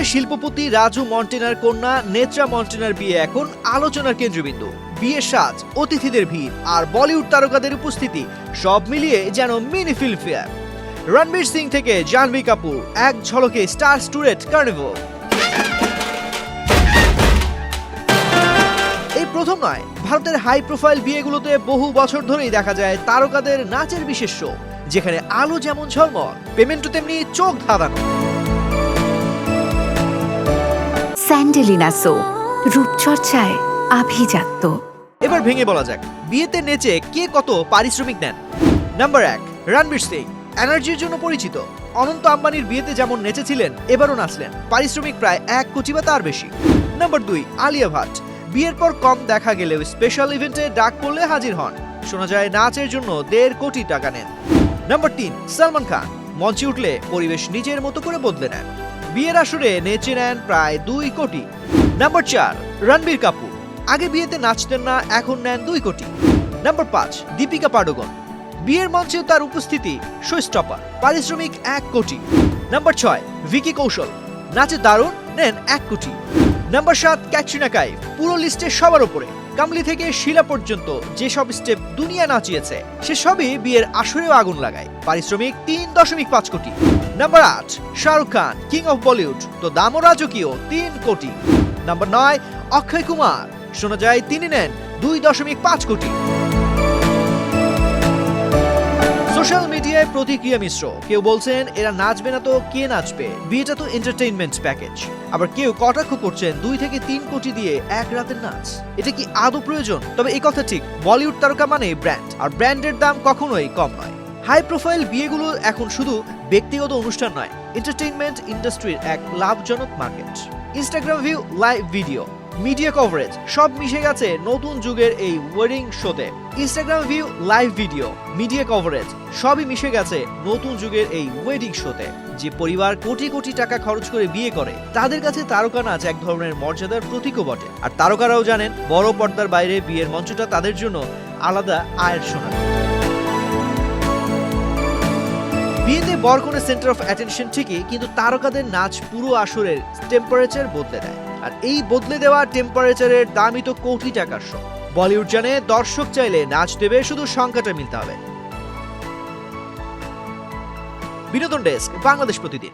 বলিউডের শিল্পপতি রাজু মন্টেনার কন্যা নেত্রা মন্টেনার বিয়ে এখন আলোচনার কেন্দ্রবিন্দু। বিয়ের সাজ, অতিথিদের ভিড় আর বলিউড তারকাদের উপস্থিতি সব মিলিয়ে যেন মিনি ফিল্মফেয়ার। রণবীর সিং থেকে জাহ্নবী কাপুর, এক ঝলকে স্টার স্টুডেন্ট কার্নিভাল। এই প্রথম নয়, ভারতের হাই প্রোফাইল বিয়েগুলোতে বহু বছর ধরেই দেখা যায় তারকাদের নাচের বিশেষ শো, যেখানে আলো যেমন ঝলমল, পেমেন্টও তেমনি চোখ ধাঁধানো। স্যান্ডেলিনা সো, রূপচর্চায় আভিজাত্য। এবার ভেঙে বলা যাক, বিয়েতে নেচে কে কত পারিশ্রমিক নেন। নাম্বার 1, রণবীর সিং, এনার্জির জন্য পরিচিত। অনন্ত আম্বানির বিয়েতে যেমন নেচেছিলেন, এবারও নাচলেন, পারিশ্রমিক প্রায় 1 কোটি বা তার বেশি। নাম্বার 2, আলিয়া ভাট, বিয়ের পর কম দেখা গেলেও স্পেশাল ইভেন্টে ডাক পড়লে হাজির হন, শোনা যায় নাচের জন্য 1.5 কোটি টাকা নেন। নাম্বার 3, সালমান খান, মঞ্চে উঠলে পরিবেশ নিজের মতো করে বদলে নেন, বিয়ের আসরে নেচে নেন প্রায় 2 কোটি। নাম্বার 4, রণবীর কাপুর, আগে বিয়েতে নাচতেন না, এখন নেন 2 কোটি। নাম্বার 5, দীপিকা পাডুকোন, বিয়ের মঞ্চে তার উপস্থিতি শো স্টপার, পারিশ্রমিক 1 কোটি। নাম্বার 6, ভিকি কৌশল, নাচে দারুণ, নেন 1 কোটি। নাম্বার 7, ক্যাটরিনা কাইফ, পুরো লিস্টে সবার উপরে, কামলি থেকে শিলা পর্যন্ত যেসব স্টেপ দুনিয়া নাচিয়েছে সে সবই বিয়ের আসরেও আগুন লাগায়, পারিশ্রমিক 3.5 কোটি। Number 8, Shahrukh Khan, king of Bollywood, তো দামও রাজকীয়, 3 কোটি। নাম্বার 9, অক্ষয় কুমার, শোনা যায় তিনি নেন 2.5 কোটি। সোশ্যাল মিডিয়ায় প্রতিক্রিয়া মিশ্র, কেউ বলছেন এরা নাচবে না তো কে নাচবে, বিয়েটা তো এন্টারটেইনমেন্ট প্যাকেজ। আবার কেউ কটাক্ষ করছেন 2 থেকে 3 কোটি দিয়ে এক রাতের নাচ, এটা কি আদৌ প্রয়োজন? তবে এই কথা ঠিক, বলিউড তারকা মানে ব্র্যান্ড, আর ব্র্যান্ডের দাম কখনোই কম নয়। হাই প্রোফাইল বিয়েগুলো এখন শুধু ব্যক্তিগত অনুষ্ঠান নয়, এন্টারটেইনমেন্ট ইন্ডাস্ট্রির এক লাভজনক market. Instagram view, live video, media coverage সব মিশে গেছে নতুন যুগের এই ওয়েডিং শোতে। Instagram view, live video, media coverage সবই মিশে গেছে নতুন যুগের এই ওয়েডিং শোতে। যে পরিবার কোটি কোটি টাকা খরচ করে বিয়ে করে, তাদের কাছে তারকা নাচ এক ধরনের মর্যাদার প্রতীকও বটে। আর তারকারাও জানেন, বড় পর্দার বাইরে বিয়ের মঞ্চটা তাদের জন্য আলাদা আয়ের সোনা। বিয়েতে বরকনের সেন্টার অফ অ্যাটেনশন ঠিকই, কিন্তু তারকাদের নাচ পুরো আসরের টেম্পারেচার বদলে দেয়। আর এই বদলে দেওয়া টেম্পারেচারের দামই তো কোটি টাকার শো। বলিউড জানে, দর্শক চাইলে নাচ দেবে, শুধু সংখ্যাটা মিলতে হবে। বিনোদন ডেস্ক, বাংলাদেশ প্রতিদিন।